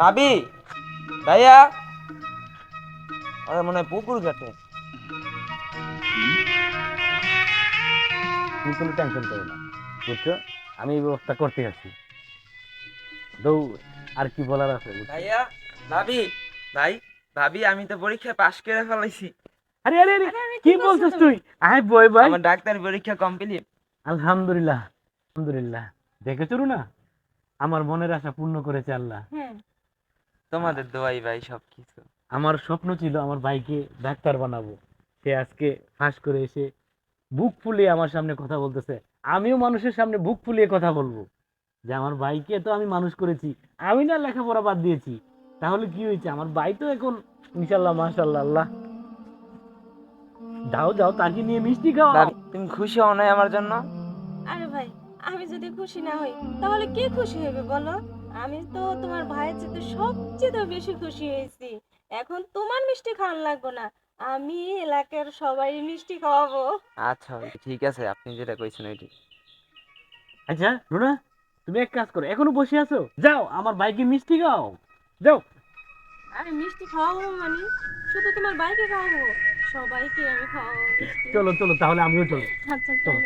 ভাবি, ভাইয়া, মনে হয় পুকুর ঘাটে। তুমি কোনো টেনশন করো না, বুঝছো? আমি এই ব্যবস্থা করতে আছি। দৌড়, আর কি বলার আছে বুঝছো? ভাইয়া, ভাবি, ভাই, ভাবি, আমি তো পরীক্ষায় পাশ করে ফেলাইছি। আরে আরে আরে, আরে আরে কি কি করছো বলছিস তুমি? তুই? আয় বয় ভাই। আমার ডাক্তারি পরীক্ষা কমপ্লিট। আলহামদুলিল্লাহ, আলহামদুলিল্লাহ। দেখেছো না, আমার মনের আশা পূর্ণ করেছে আল্লাহ। হ্যাঁ। তোমাদের দোয়াই ভাই সবকিছু। আমার স্বপ্ন ছিল আমার ভাইকে ডাক্তার বানাবো। সে আজকে ফাঁস করে এসে বুক ফুলিয়ে আমার সামনে কথা বলতেছে। আমিও মানুষের সামনে বুক ফুলিয়ে কথা বলবো যে আমার ভাইকে তো আমি মানুষ করেছি, আমি না লেখাপড়া বাদ দিয়েছি। তাহলে কি হয়েছে, আমার ভাই তো এখন ইনশাল্লাহ মাশাল্লাহ আল্লাহ। যাও যাও, তাকে নিয়ে মিষ্টি খাওয়াও। ভাবি, তুমি খুশি হও নাই আমার জন্য? আরে ভাই, আমি যদি খুশি না হই তাহলে কে খুশি হবে বলো? আমি তো তোমার ভাইয়ের চেয়ে সবচেয়ে বেশি খুশি হয়েছি। এখন তোমার মিষ্টি খাওয়ানো লাগবে না, আমি এলাকার সবাই মিষ্টি খাওয়াবো। আচ্ছা ভাই, ঠিক আছে, আপনি যেটা কইছেন ওইটি। আচ্ছা রুনা, তুমি এক কাজ করো, এখনো বসে আছো, যাও আমার ভাইকে মিষ্টি খাও, যাও। আরে মিষ্টি খাওয়াবো মানে শুধু তোমার ভাইকে খাওয়াবো? সবাইকে আমি খাওয়াবো মিষ্টি। চলো চলো, তাহলে আমিও চলো। আচ্ছা চলো। চলো।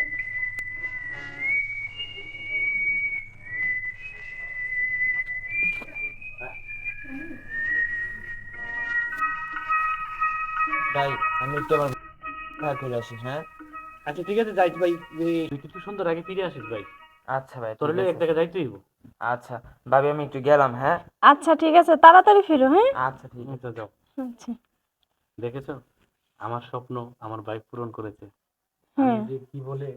ভাই, আমি একটু আমার দেখা করে আসি, হ্যাঁ? আচ্ছা ঠিক আছে, যাইতে ভাই। তুই কিন্তু সুন্দর আগে ফিরে আসিস ভাই। আচ্ছা ভাই, তোর ঠিক হলে এক আছে। জায়গায় যাইতে হইব। আচ্ছা ভাবি, আমি একটু গেলাম, হ্যাঁ? আচ্ছা ঠিক আছে, তাড়াতাড়ি ফিরো, হ্যাঁ? আচ্ছা, ঠিক আছে। আচ্ছা যাও। আচ্ছা। দেখেছো, আমার স্বপ্ন আমার ভাই পূরণ করেছে। আমি হ্যাঁ। যে কি বলে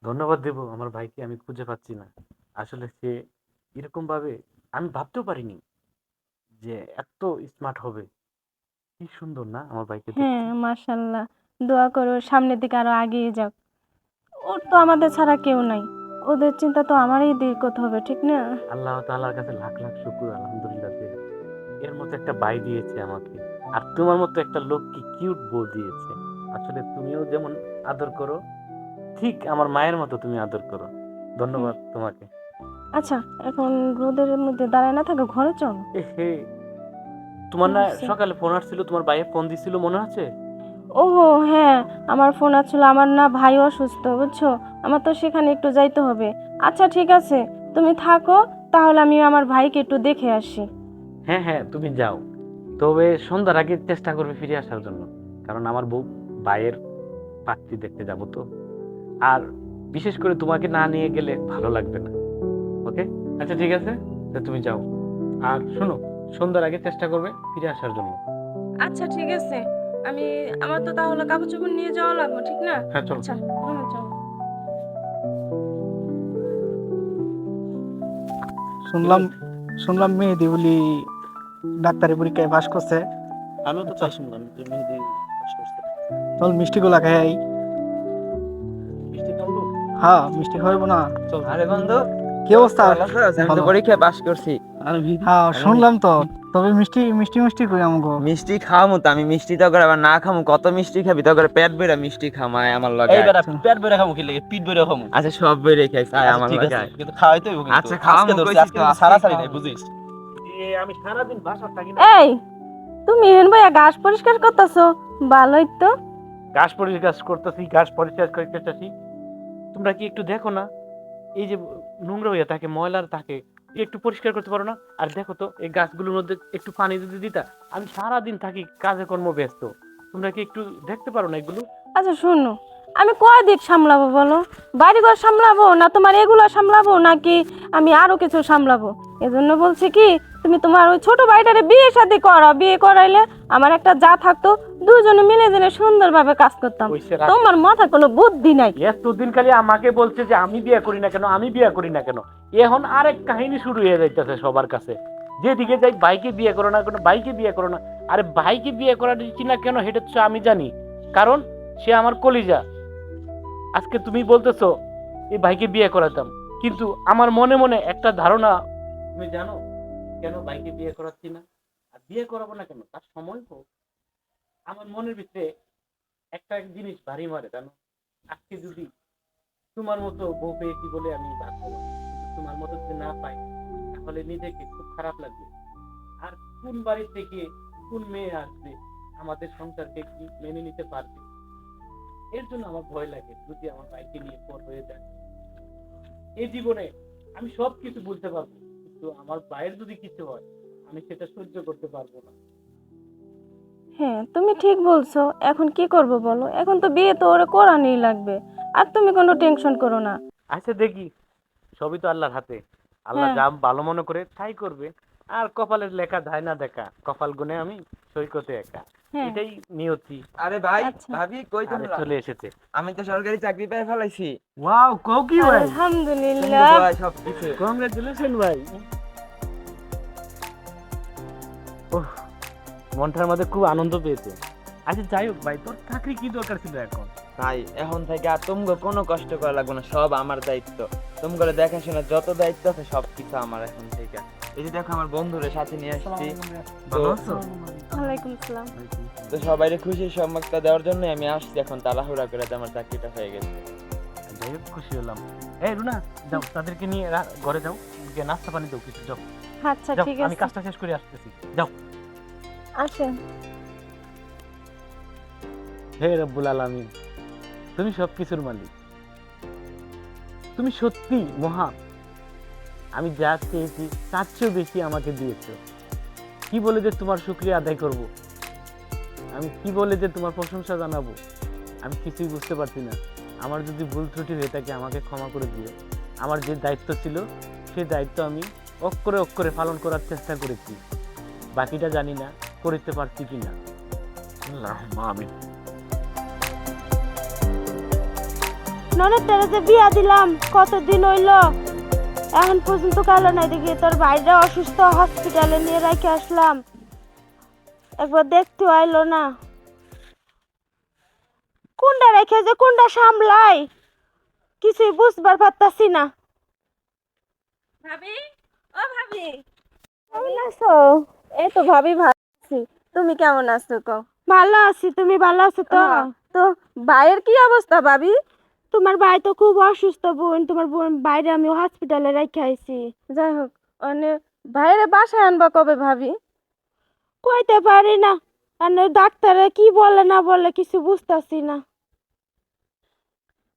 ধন্যবাদ দেব আমার ভাইকে, আমি খুঁজে পাচ্ছি না। আসলে সে এরকম ভাবে আমি ভাবতেও পারিনি যে এত স্মার্ট হবে। কি সুন্দর না আমার ভাইকে হ্যাঁ, দেখতে। মাশাআল্লাহ। দোয়া করো সামনের দিকে আরো এগিয়ে যাও। ওর তো আমাদের ছাড়া কেউ নাই। ওদের চিন্তা তো আমারই দিক করতে হবে, ঠিক না? আল্লাহ তাআলার কাছে লাখ লাখ শুকর আলহামদুলিল্লাহ যে এর মতো একটা ভাই দিয়েছে আমাকে। আর তোমার মতো একটা লোককে কিউট বউ দিয়েছে। আসলে তুমিও যেমন আদর করো, ঠিক আমার মায়ের মতো তুমি আদর করো। হুম। ধন্যবাদ তোমাকে। আচ্ছা, এখন রোদের মধ্যে দাঁড়ায় না থাকো, ঘরে চলো। এ হে, কি তোমার না হচ্ছে? সকালে ফোন আসছিল, তোমার ভাইয়ে ফোন দিছিল মনে আছে? ওহো হ্যাঁ, আমার ফোন আসছিল। আমার না ভাই অসুস্থ, বুঝছো? আমার তো সেখানে একটু যাইতে হবে। আচ্ছা ঠিক আছে, তুমি থাকো, তাহলে আমি আমার ভাইকে একটু দেখে আসি। হ্যাঁ হ্যাঁ, তুমি যাও। তবে সন্ধ্যার আগে চেষ্টা করবে ফিরে আসার জন্য, কারণ আমার বউ ভাইয়ের পাত্রী দেখতে যাব তো। আর বিশেষ করে তোমাকে না নিয়ে গেলে ভালো লাগবে না। ওকে? আচ্ছা ঠিক আছে, তা তুমি যাও। আর শোনো, সন্ধ্যার আগে চেষ্টা করবে ফিরে আসার জন্য। আচ্ছা ঠিক আছে, আমি আমার তো তাহলে কাপড় চোপড় নিয়ে যাওয়া লাগবে, ঠিক না? হ্যাঁ চলো। আচ্ছা, রুমে চলো। শুনলাম শুনলাম মেহেদি বলি ডাক্তারি পরীক্ষায় পাশ করছে। আমিও তো চল তাই শুনলাম যে মেহেদি পাস করছে। চল মিষ্টি গুলা খাই। মিষ্টি খাবো। হ্যাঁ মিষ্টি খাওয়াবো না? চল চল। আরে বন্ধু, কি অবস্থা? ভালো আছো? আমি তো ভালো। পরীক্ষায় পাশ করছি। আর মেহেদি হ্যাঁ আমি শুনলাম তো। তবে মিষ্টি মিষ্টি মিষ্টি কই আমগো? মিষ্টি খাওয়ামু তো, আমি মিষ্টি তো করে আবার না খামু, কত মিষ্টি খাবি তো করে পেট ভরে মিষ্টি খামায় আমার লগে এই আয়। বেটা, চল। পেট ভরে খামু কি লাগে, পিট ভরে খামু। আচ্ছা, সব বই রেখে আয় আচ্ছা আমার ঠিক লগে আছে, আয়। কিন্তু খাওয়াইতে হইব কিন্তু। আচ্ছা, আজকে খাওয়ামু ধরছি, কইছিস আজকে তো, কিন্তু আজকেই ছাড়া ছাড়ি নাই, খাওয়ামু। বুঝিস? আমি সারাদিন বাসার থাকি না। এই, তুমি হেন ভাইয়া ঘাস পরিষ্কার করতেছো? ভালোই তো। ঘাস পরিষ্কার করতেছি, ঘাস পরিষ্কার করতেছি। তোমরা কি একটু দেখো না, এই যে নোংরা হয়ে থাকে, ময়লা থাকে, একটু পরিষ্কার করতে পারো না? আর দেখো তো এই গাছগুলোর মধ্যে একটু পানি যদি দিতা। আমি সারাদিন থাকি কাজে কর্ম ব্যস্ত, তোমরা কি একটু দেখতে পারো না এগুলো? আচ্ছা শোনো, আমি কয় দিক সামলাবো বলো? বাড়িঘর সামলাবো না তোমার এগুলো সামলাবো, নাকি আমি আরো কিছু সামলাবো? এজন্য বলছি কি, তুমি তোমার ওই ছোট ভাইটারে বিয়ে শাদী করো। বিয়ে করাইলে আমার একটা যা থাকতো, দুজনে মিলে জেনে সুন্দরভাবে কাজ করতাম। ওইসে রাখ। তোমার মাথায় কোনো বুদ্ধি নাই। এতদিন খালি আমাকে বলছে যে আমি বিয়ে করি না কেন, আমি বিয়ে করি না কেন। এখন আরেক কাহিনী শুরু হয়ে যাইতেছে সবার কাছে। যেদিকে যাই ভাইকে বিয়ে করো না কেন, ভাইকে বিয়ে করো না। আরে ভাইকে বিয়ে করা দিচ্ছি না কেন, সেটা তো আমি জানি। কারণ সে আমার কলিজা। আজকে তুমি বলতেছো এই ভাইকে বিয়ে করাতাম, কিন্তু আমার মনে মনে একটা ধারণা, তুমি জানো কেন ভাইকে বিয়ে করাচ্ছি না? আর বিয়ে করাবো না কেন, তার সময় হোক। আমার মনের ভিতরে একটা জিনিস ভারী মারে, জানো? আজকে যদি তোমার মতো বউ পেয়েছি বলে আমি ভাগ্যবান, কিন্তু তোমার মতো যদি না পাই, তাহলে নিজেকে খুব খারাপ লাগবে। আর কোন বাড়ি থেকে কোন মেয়ে আসবে, আমাদের সংসারকে কি মেনে নিতে পারবে, এর জন্য আমার ভয় লাগে যদি আমার ভাইকে নিয়ে পর হয়ে যায়। এই জীবনে আমি সব কিছু বলতে পারবো, কিন্তু আমার ভাইয়ের যদি কিছু হয় আমি সেটা সহ্য করতে পারবো না। হ্যাঁ, তুমি ঠিক বলছো। এখন কি করব বলো? এখন তো বিয়ে তো ওরে করানোই লাগবে। আর তুমি কোনো টেনশন করো না। আচ্ছা দেখি, সবই তো আল্লাহর হাতে। আল্লাহ হ্যাঁ। যা ভালো মনে করে তাই করবে। আর কপালের লেখা ধায় না দেখা, কপাল গুনে আমি সৈকতে একা, হ্যাঁ। এটাই নিয়তি। আরে ভাই, আচ্ছা। ভাবি কই আরে তোমরা? চলে এসেছে। আমি তো সরকারি চাকরি পেয়ে ফেলাইছি। ওয়াও, কও কি ভাই? তুমি আলহামদুলিল্লাহ। তো ভাই সবকিছু। কংগ্রেচুলেশন ভাই। ওহ, মনটার মধ্যে খুব আনন্দ পেয়েছে। আচ্ছা যাই হোক ভাই, তোর চাকরি কি দরকার ছিল এখন? ভাই এখন থেকে আর তোমাকে কোনো কষ্ট করা লাগবে না, সব আমার দায়িত্ব। তোমাকে দেখাশোনা যত দায়িত্ব আছে সবকিছু আমার এখন থেকে। এই যে দেখো আমার বন্ধুদের সাথে নিয়ে আসছি। ভালো আছো? ওয়ালাইকুম আসসালাম। তো সবাইকে খুশির সংবাদটা দেওয়ার জন্য আমি আসছি। এখন তাড়াহুড়া করে তো আমার চাকরিটা হয়ে গেছে। যাই হোক, খুশি হলাম। এই রুনা, যাও তাদেরকে নিয়ে ঘরে যাও, গিয়ে নাস্তা পানি দাও কিছু, যাও আচ্ছা যাও, ঠিক আমি আছে। কাজটা শেষ করে আসতেছি, যাও। আসেন। হে রব্বুল আলামিন, তুমি সবকিছুর মালিক, তুমি সত্যি মহান। আমি যা চেয়েছি তার চেয়েও বেশি আমাকে দিয়েছো। কি বলে যে তোমার শুকরিয়া আদায় করব, আমি কি বলে যে তোমার প্রশংসা জানাবো, আমি কিছুই বুঝতে পারছি না। আমার যদি ভুল ত্রুটি হয়ে থাকে আমাকে ক্ষমা করে দিও। আমার যে দায়িত্ব ছিল সেই দায়িত্ব আমি অক্ষরে অক্ষরে পালন করার চেষ্টা করেছি, বাকিটা জানি না করতে পারছি কিনা। আল্লাহুম্মা আমিন। ননদ তারা যে বিয়া দিলাম কতদিন হইলো, এখন পর্যন্ত কালো নাই। দেখি তোর ভাইরা অসুস্থ, হসপিটালে নিয়ে রেখে আসলাম, একবার দেখতে আইলো না। কোনটা রেখে যে কোনটা সামলাই কিছুই বুঝবার পারতাছি না। ভাবি, ও ভাবি, কেমন আছো? এই তো ভাবি ভালো আছি। তুমি কেমন আছো কও? ভালো আছি। তুমি ভালো আছো তো? তো ভাইয়ের কি অবস্থা ভাবি? তোমার ভাই তো খুব অসুস্থ বোন। তোমার বোন বাইরে আমি হসপিটালে রেখে আইছি। যাই হোক, মানে ভাইয়ের বাসায় আনবা কবে ভাবি? কইতে পারি না, আর ডাক্তারে কি বলে না বলে কিছু বুঝতাছি না।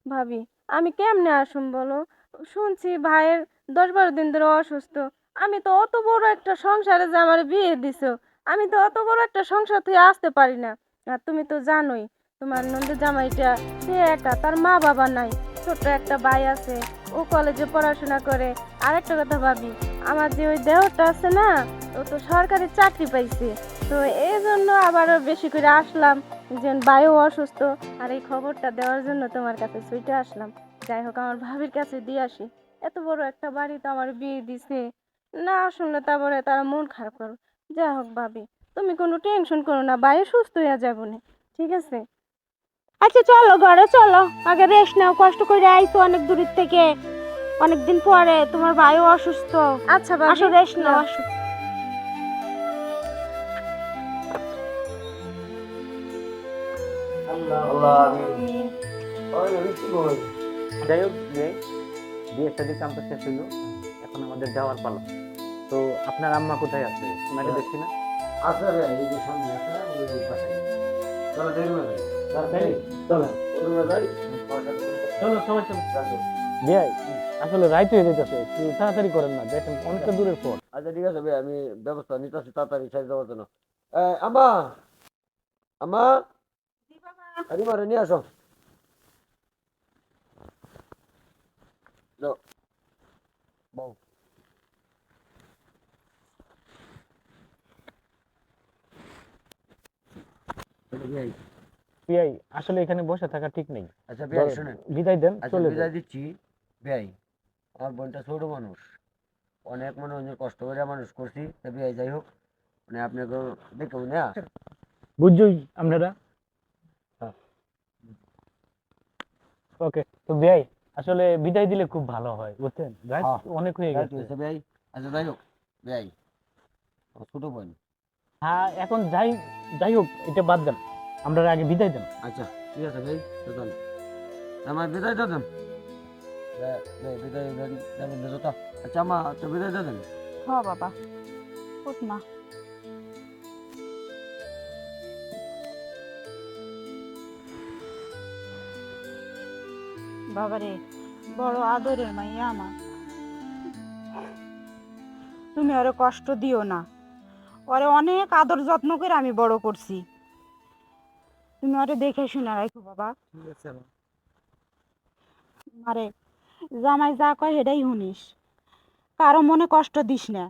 ভাবি আমি কেমনে আসুম বলো? শুনছি ভাইয়ের 10-12 দিন ধরে অসুস্থ। আমি তো অত বড় একটা সংসারে যে আমার বিয়ে দিছো, আমি তো অত বড় একটা সংসার থেকে আসতে পারি না। আর তুমি তো জানোই তোমার নন্দ জামাইটা, সে একা, তার মা বাবা নাই, ছোট্ট একটা ভাই আছে, ও কলেজে পড়াশোনা করে। আর একটা কথা ভাবি, আমার যে ওই দেহটা আছে না, ও তো সরকারি চাকরি পাইছে। তো এই জন্য আবারও বেশি করে আসলাম, যে ভাইও অসুস্থ, আর এই খবরটা দেওয়ার জন্য তোমার কাছে ছুটে আসলাম। যাই হোক, আমার ভাবির কাছে দিয়ে আসি। এত বড় একটা বাড়ি তো আমার বিয়ে দিছে, না শুনলে তারপরে তারা মন খারাপ করো। যাই হোক ভাবি, তুমি কোনো টেনশন করো না, ভাই সুস্থ হয়ে যাবো না, ঠিক আছে? আচ্ছা চলো ঘরে চলো, আগে রেস্ট নাও, কষ্ট করে আইছো অনেক দূরের থেকে, অনেকদিন পরে, তোমার ভাইও অসুস্থ। আচ্ছা ভাবি, আসো রেস্ট নাও, আসো। যাই হোক, বিয়ে শাদী কামটা শেষ হইলো, এখন আমাদের যাওয়ার পালা। তো আপনার আম্মা কোথায় আছে? ওনাকে দেখছি না। চলো সবাই চলো। বিয়াই, আসলে রাইত হয়ে যেতেছে, একটু তাড়াতাড়ি করেন না, দেখেন অনেকটা দূরের পর। আচ্ছা ঠিক আছে ভাই, আমি ব্যবস্থা নিতেছি তাড়াতাড়ি সাইড দেওয়ার জন্য। আমা, আমা, আরিমারে নিয়ে আসো। যাও, বউ। ভাই, বিয়াই, আসলে এখানে বসে থাকা ঠিক নেই, আচ্ছা ভাই শুনেন, বিদায় দেন, আচ্ছা চলে বিদায় যান। দিচ্ছি ভাই। আমার বোনটা ছোট মানুষ, অনেক মনে হয় কষ্ট করে মানুষ করছি, তা ভাই যাই হোক, মানে আপনাকে দেখে না। বুঝছই আপনারা। ওকে, তো বিয়াই আসলে বিদায় দিলে খুব ভালো হয়, বুঝছেন? রাত হ্যাঁ, অনেক হয়ে রাইট গেছে। হয়েছে ভাই। আচ্ছা যাই হোক ভাই, আমার ছোট বোন। হ্যাঁ, এখন যাই যাই হোক, এটা বাদ দেন, আমরা আগে বিদায় দেন। আচ্ছা ঠিক আছে ভাই, তো তাহলে আমার বিদায় দেন। বিদায় দেন, জোতা। আচ্ছা আমা, তো বিদায় দেন। হ বাবা উঠ মা। বাবারে বড় আদরের মাইয়া আমার, তুমি ওরে কষ্ট দিও না, ওরে অনেক আদর যত্ন করে আমি বড় করছি, তুমি ওরে দেখে শুনে রাখো বাবা। ঠিক আছে মা। আরে জামাই যা কয় সেটাই শুনিস, কারো মনে কষ্ট দিস না।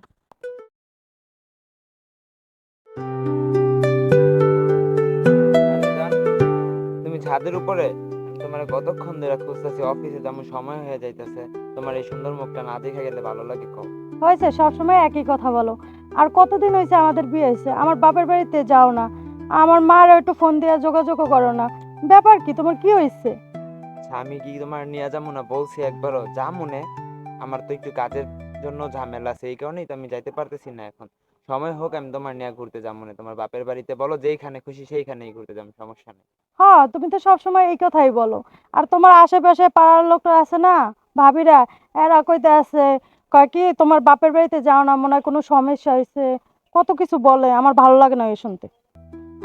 আরে জান, তুমি ছাদের উপরে? আমি তোমার কতক্ষণ ধরে খুঁজতেছি, অফিসে যাবো, সময় হয়ে যাইতেছে। তোমার এই সুন্দর মুখটা না দেখে গেলে ভালো লাগে কও। হয়েছে সবসময় একই কথা বলো। আর কতদিন হয়েছে আমাদের বিয়ে হয়েছে, আমার বাপের বাড়িতে যাও না, আমার মার একটু ফোন দিয়ে যোগাযোগও করো না, ব্যাপার কি তোমার, কি হয়েছে? আচ্ছা, আমি কি তোমার নিয়ে যাবো না বলছি একবারও? যাবো না, আমার তো একটু কাজের জন্য ঝামেলা আছে, এই কারণেই তো আমি যাইতে পারতেছি না এখন। সময় হোক আমি তোমার নিয়ে ঘুরতে যাবো না, তোমার বাপের বাড়িতে বলো যেইখানে খুশি সেইখানেই ঘুরতে যাবো, সমস্যা নেই। হ্যাঁ, তুমি তো সবসময় এই কথাই বলো। আর তোমার আশেপাশে পাড়ার লোকরা আছে না, ভাবিরা, এরা কইতে আছে, কয় কি তোমার বাপের বাড়িতে যাও না, মনে হয় কোনো সমস্যা হয়েছে, কত কিছু বলে, আমার ভালো লাগে না এই শুনতে।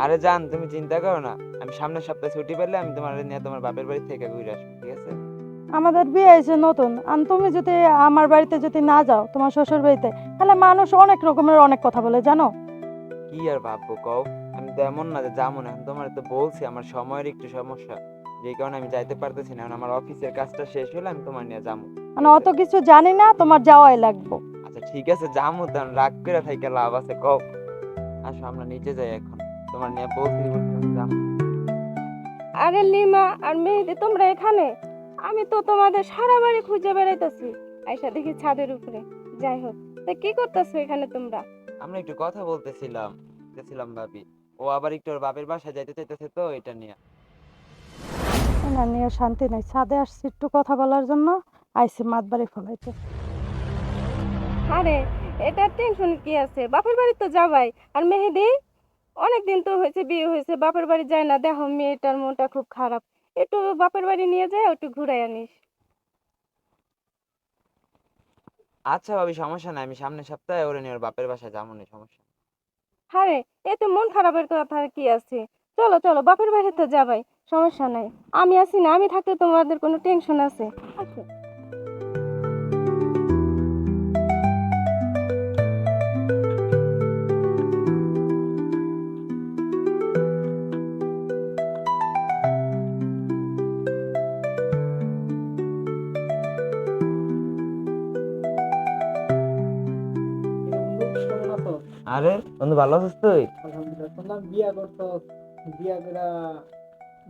আরে জান, তুমি চিন্তা করো না, আমি সামনের সপ্তাহে ছুটি পেলে আমি তোমার নিয়ে তোমার বাপের বাড়ি থেকে ঘুরে আসবো, ঠিক আছে? আমাদের বিয়ে হয়েছে নতুন, আর তুমি যদি আমার বাড়িতে যদি না যাও, তোমার শ্বশুর বাড়িতে, তাহলে মানুষ অনেক রকমের অনেক কথা বলে, জানো? কি আর ভাববো কও? আমি তো এমন না যে যাবো না, এখন তোমার তো বলছি আমার সময়ের একটু সমস্যা, যেই কারণে আমি যাইতে পারতেছি না। এখন আমার অফিসের কাজটা শেষ হলে আমি তোমার নিয়ে যাবো, ঠিক মানে অত আছে? কিছু জানি না, তোমার যাওয়াই লাগবে। আচ্ছা ঠিক আছে, যাবো, তখন রাগ করে থাইকে লাভ আছে কও? আসো আমরা নিচে যাই এখন, তোমার নিয়ে বলছি যাবো। আরে লিমা আর মেহেদি, তোমরা এখানে? আমি তো তোমাদের সারা বাড়ি খুঁজে বেড়াইতেছি, আয়সা দেখি ছাদের উপরে। যাই হোক, তা কি করতেছো এখানে তোমরা? আমরা একটু কথা বলতেছিলাম ভাবি, ও আবার একটু ওর বাপের বাসায় যাইতে চাইতেছে, তো এটা নিয়ে। না নিয়ে শান্তি নাই, ছাদে আসছি একটু কথা বলার জন্য, আইসি মাতবাড়ি ফলাইতে। আরে এটা টেনশন কি আছে, বাপের বাড়ি তো যাবাই। আর মেহেদি, অনেকদিন তো হয়েছে বিয়ে হয়েছে, বাপের বাড়ি যায় না, দেখো মেয়েটার মনটা খুব খারাপ, একটু বাপের বাড়ি নিয়ে যায়, একটু ঘুরাই আনিস। আচ্ছা ভাবি, সমস্যা নাই, আমি সামনের সপ্তাহে ওরে নিয়ে ওর বাপের বাসায় যাবো না, সমস্যা নেই। আরে এতে মন খারাপের কথা কি আছে, চলো চলো বাপের বাড়ি তো যাবাই, সমস্যা নাই, আমি আছি না, আমি থাকতে তোমাদের কোনো টেনশন আছে? আচ্ছা। বন্ধু কেমন আছো? আরে বন্ধু, ভালো আছিস তুই? আলহামদুলিল্লাহ, শুনলাম বিয়া করছো, বিয়া করে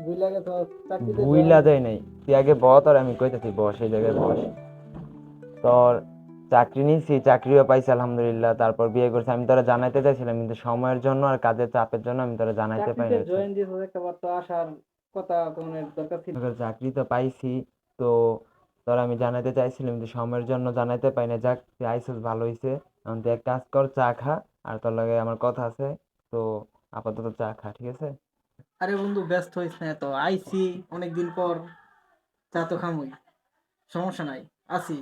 বুইলা গেছো, চাকরিতে বুইলা যায় নাই, তুই আগে বস, আর আমি কইতেছি বস, এই জায়গায় বস। তোর চাকরি নিয়েছি, চাকরিও পাইছি আলহামদুলিল্লাহ, তারপর বিয়ে করছি। আমি তোরা জানাইতে চাইছিলাম, কিন্তু সময়ের জন্য আর কাজের চাপের জন্য আমি তোরা জানাইতে পারি চাকরিতে না। জয়েন দিয়েছো, একটা বার তো আসার কথা, তোমার দরকার ছিল। চাকরি তো পাইছি, তো তোরা আমি জানাইতে চাইছিলাম, কিন্তু সময়ের জন্য জানাইতে পাই না। যাক, তুই আইসিস ভালো হইছে। এখন তুই এক কাজ কর, চা খা, আর তোর লগে আমার কথা আছে, তো আপাতত চা খা, ঠিক আছে? আরে বন্ধু, ব্যস্ত হইস না, তো আইছি অনেকদিন পর, চা তো খামুই, সমস্যা নাই, আসি।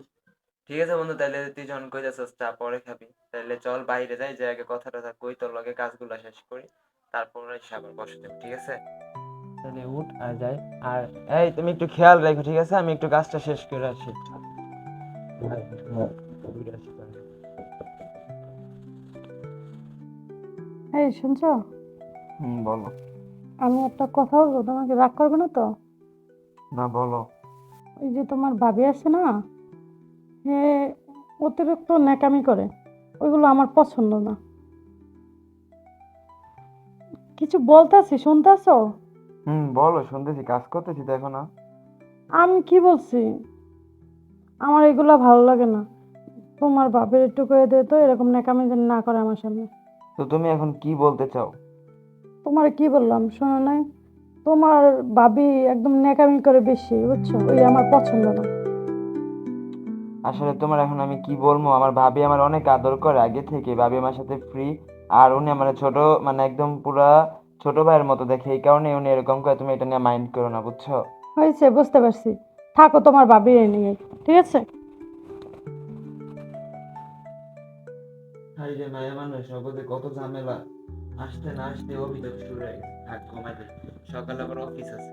ঠিক আছে বন্ধু, তাইলে তুই যখন কইতাছস চা পরে খাবি, তাইলে চল বাইরে যাই, যে আগে কথা টথা কই, তোর লগে কাজগুলো শেষ করি, তারপর এসে আবার বসে যাবো, ঠিক আছে? তাহলে উঠ আর যাই। আর এই, তুমি একটু খেয়াল রাখো, ঠিক আছে? আমি একটু কাজটা শেষ করে আসি। ঘুরে আসি তাহলে। এই শুনছো, বলো। আমি একটা কথা বলবো, তোমাকে রাগ করবে না তো? না, বলো। ওই যে তোমার ভাবি আছে না, সে অতিরিক্ত ন্যাকামি করে, ওইগুলো আমার পছন্দ না। কিছু বলতেছি, শুনতেছো? বলো, শুনতেছি, কাজ করতেছি তো এখন। আমি কি বলছি, আমার এগুলো ভালো লাগে না। তোমার বাপের একটু করে দে তো, এরকম ন্যাকামি যেন না করে আমার সামনে। তো তুমি এখন কি বলতে চাও? তোমার কি বললাম, শোনো নাই? তোমার ভাবি একদম ন্যাকামি করে বেশি, বুঝছো, ওই আমার পছন্দ না। আসলে তোমার এখন আমি কি বলবো, আমার ভাবি আমার অনেক আদর করে আগে থেকে, ভাবি আমার সাথে ফ্রি, আর উনি আমার ছোট, মানে একদম পুরা ছোট ভাইয়ের মতো দেখে, এই কারণে উনি এরকম করে। তুমি এটা নিয়ে মাইন্ড করো না, বুঝছো? হয়েছে, বুঝতে পারছি, থাকো তোমার ভাবির নিয়ে, ঠিক আছে? হাই রে মায়া মানুষ জগতে কত ঝামেলা, আসতে না আসতে অভিযোগ শুরু হয়ে গেছে। থাক ঘুমাই যাই, সকালে আবার অফিস আছে।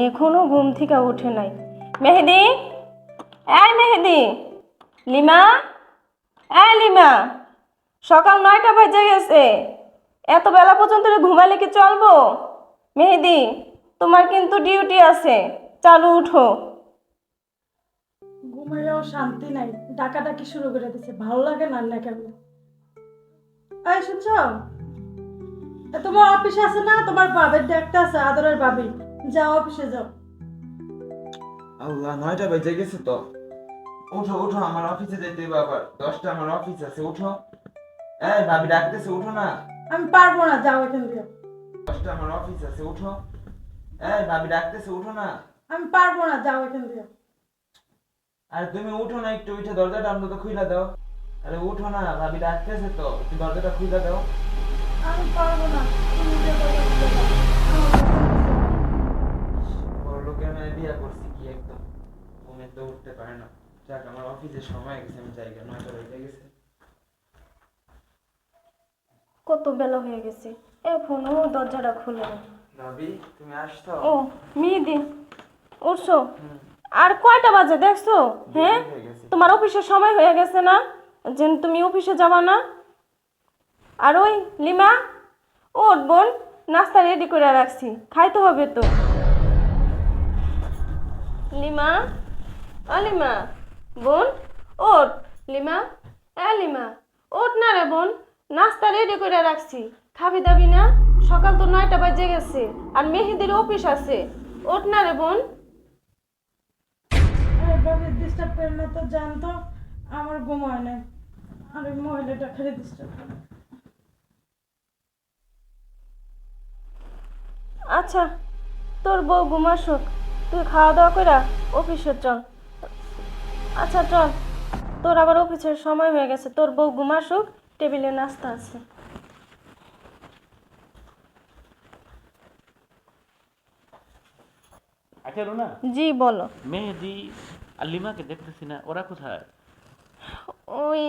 এখনো ঘুম থেকে উঠে নাই। মেহেদি, এই মেহেদি, লিমা, এই লিমা, সকাল 9টা বাজে গেছে, এত বেলা পর্যন্ত ঘুমালে কি চলবো? মেহেদি, তোমার কিন্তু ডিউটি আছে, চালু উঠো। ঘুমাইয়াও শান্তি নাই, ডাকাডাকি শুরু করে দিছে, ভালো লাগে না না কেন? এই শুনছ, তোমার অফিসে আছে না, তোমার বাবার ডাকতে আছে, আদরের বাবি, যাও অফিসে যাও। আল্লাহ 9টা বেজে গেছে তো। উঠো উঠো, আমার অফিসে যেতে হবে আবার, 10টা আমার অফিস আছে, উঠো। এই ভাবি ডাকতেছে, উঠো না। আমি পারবো না, যাও এখান থেকে। 10টা আমার অফিস আছে, উঠো। এই ভাবি ডাকতেছে, উঠো না। আমি পারবো না, যাও এখান থেকে। আরে তুমি উঠো না, একটু উঠে দরজাটা অন্তত খুইলা দাও। আরে উঠো না, ভাবি ডাকতেছে তো, একটু দরজাটা খুইলা দাও। আমি পারবো না, তুমি যে কথা বলতে পারো। আমার পছন্দ হচ্ছে বড় লোকের মেয়ে বিয়ে করছি কি একদম ঘুমে তো উঠতে পারে না। যাক আমার অফিসের সময় গেছে, আমি জায়গা 9টা বেজে গেছে। কত বেলা হয়ে গেছে, এখনো দরজাটা খুলে না। ভাবি তুমি আসছো? ও মেহেদি, উঠছো? আর কয়টা বাজে দেখছো? হ্যাঁ, হয়ে গেছে। তোমার অফিসের সময় হয়ে গেছে না, যে তুমি অফিসে যাবা না? আর ওই লিমা, ওঠ বোন, নাস্তা রেডি করে রাখছি, খাইতে হবে তো। লিমা, ও লিমা, বোন ওঠ। লিমা, লিমা, ওঠ না রে বোন, নাস্তা রেডি করে রাখছি, খাবি দাবি না? সকাল তো 9টা বাজে গেছে, আর মেহেদির অফিস আছে, ওঠ না রে বোন। এইভাবে ডিস্টার্ব করে না তো, জানতো আমার ঘুম হয় না, আর ওই মহিলাটা খালি ডিস্টার্ব করে। আচ্ছা, তোর বউ ঘুমাসুক, তুই খাওয়া দাওয়া করে অফিসে চল। আচ্ছা চল, তোর আবার অফিসের সময় হয়ে গেছে, তোর বউ ঘুমাসুক, টেবিলে নাস্তা আছে। আচ্ছা রুনা, জি বলো। মেহেদি আর লিমাকে দেখতেছি না, ওরা কোথায়? ওই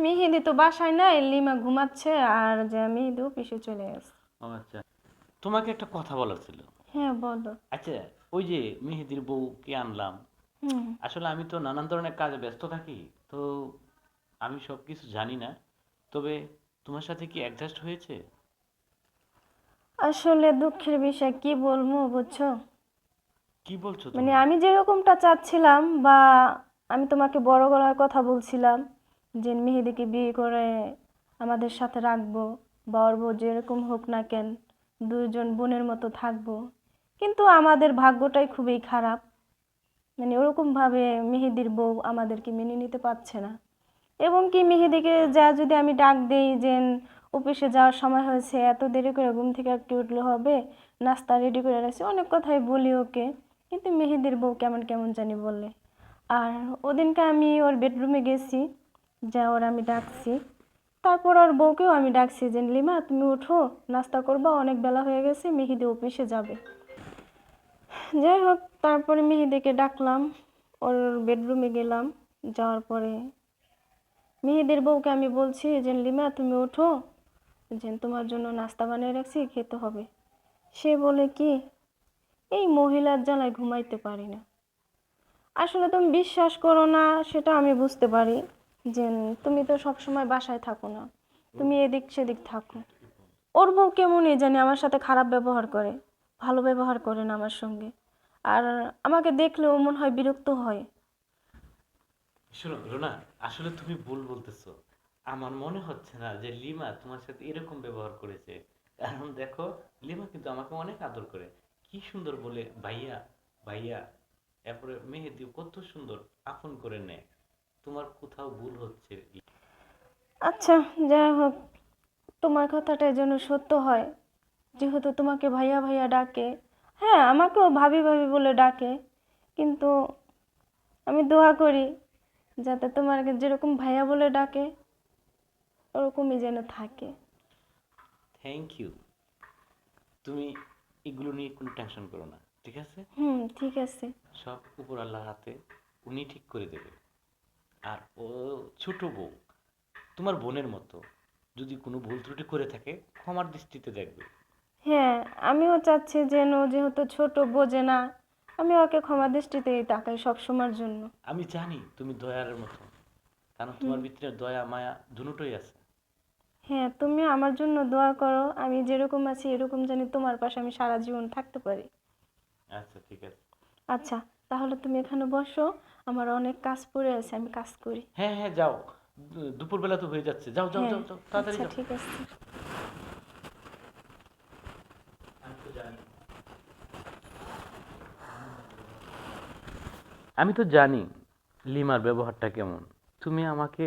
মেহেদি তো বাসায় নাই, লিমা ঘুমাচ্ছে, আর যে মেহেদি অফিসে চলে গেছে। ও আচ্ছা, তোমাকে একটা কথা বলার ছিল। হ্যাঁ বলো। আচ্ছা, ওই যে মেহেদির বউকে আনলাম, হুম, আসলে আমি তো নানান ধরনের কাজে ব্যস্ত থাকি, তো আমি সব কিছু জানি না, তবে তোমার সাথে কি অ্যাডজাস্ট হয়েছে? আসলে দুঃখের বিষয় কি বলবো বুঝছো, কি বলছো মানে তুমি? আমি যেরকমটা চাচ্ছিলাম, বা আমি তোমাকে বড় গলার কথা বলছিলাম যে মেহেদিকে বিয়ে করে আমাদের সাথে রাখবো, বা ওর বউ যেরকম হোক না কেন, দুজন বোনের মতো থাকবো, কিন্তু আমাদের ভাগ্যটাই খুবই খারাপ। মানে ওরকমভাবে মেহেদির বউ আমাদেরকে মেনে নিতে পারছে না। এবং কি মেহেদিকে যা যদি আমি ডাক দেই যে অফিসে যাওয়ার সময় হয়েছে, এত দেরি করে ঘুম থেকে একটু উঠলে হবে, নাস্তা রেডি করে রাখছি, অনেক কথাই বলি ওকে, কিন্তু মেহেদির বউ কেমন কেমন জানি বলে। আর ওদিনকে আমি ওর বেডরুমে গেছি, যা ওর আমি ডাকছি, তারপর ওর বউকেও আমি ডাকছি যে লিমা তুমি উঠো, নাস্তা করবা, অনেক বেলা হয়ে গেছে, মেহেদি অফিসে যাবে। যাই হোক, তারপরে মেহেদিকে ডাকলাম, ওর বেডরুমে গেলাম, যাওয়ার পরে মেহেদির বউকে আমি বলছি যে লিমা তুমি ওঠো, যে তোমার জন্য নাস্তা বানিয়ে রাখছি, খেতে হবে। সে বলে কি, এই মহিলার জ্বালায় ঘুমাইতে পারি না। আসলে তুমি বিশ্বাস করো না সেটা আমি বুঝতে পারি, যে তুমি তো সব সময় বাসায় থাকো না, তুমি এদিক সেদিক থাকো। ওর বউ কেমনই জানি আমার সাথে খারাপ ব্যবহার করে, ভালো ব্যবহার করে না আমার সঙ্গে। আর আমাকে দেখলেও মনে হয় বিরক্ত হয়। শোনো রুনা, আসলে তুমি ভুল বলতেছো। আমার মনে হচ্ছে না যে লিমা তোমার সাথে এরকম ব্যবহার করেছে, কারণ দেখো, লিমা কিন্তু আমাকে অনেক আদর করে, কি সুন্দর বলে ভাইয়া ভাইয়া, এরপরে মেহেদি কত সুন্দর আপন করে নেয়। তোমার কোথাও ভুল হচ্ছে। আচ্ছা, যাই হোক, তোমার কথাটা যেন সত্য হয়, যেহেতু তোমাকে ভাইয়া ভাইয়া ডাকে। হ্যাঁ, আমাকেও ভাবি ভাবি বলে ডাকে, কিন্তু আমি দোয়া করি যাতে তোমাকে যেরকম ভাইয়া বলে ডাকে ওরকমই যেন থাকে। Thank you. তুমি এগুলো নিয়ে কোনো টেনশন করো না, ঠিক আছে? হুম, ঠিক আছে। সব উপর আল্লাহর হাতে, উনি ঠিক করে দেবে। আর ও ছোট বউ, তোমার বোনের মতো। যদি কোনো ভুল ত্রুটি করে থাকে ক্ষমার দৃষ্টিতে দেখবে। হ্যাঁ, আমিও চাচ্ছি যেন, যেহেতু ছোট বোঝে না, আমি ওকে ক্ষমা দৃষ্টিতেই তাকাই সবসময়ের জন্য। আমি জানি তুমি দয়ার মতো, কারণ তোমার ভিতরে দয়া মায়া দুটোই আছে। হ্যাঁ, তুমি আমার জন্য দোয়া করো, আমি যেরকম আছি এরকম জানি তোমার পাশে আমি সারা জীবন থাকতে পারি। আচ্ছা ঠিক আছে। আচ্ছা, তাহলে তুমি এখানে বসো, আমার অনেক কাজ পড়ে আছে, আমি কাজ করি। হ্যাঁ হ্যাঁ যাও, দুপুরবেলা তো হয়ে যাচ্ছে, যাও যাও হ্যাঁ, যাও যাও তাড়াতাড়ি আচ্ছা যাও। ঠিক আছে। আমি তো জানি লিমার ব্যবহারটা কেমন, তুমি আমাকে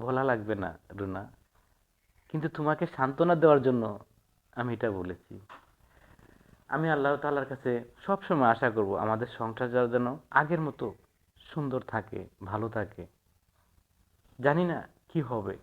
বলা লাগবে না রুনা, কিন্তু তোমাকে সান্ত্বনা দেওয়ার জন্য আমি এটা বলেছি। আমি আল্লাহ তাআলার কাছে সবসময় আশা করব আমাদের সংসার যেন আগের মতো সুন্দর থাকে, ভালো থাকে। জানি না কি হবে,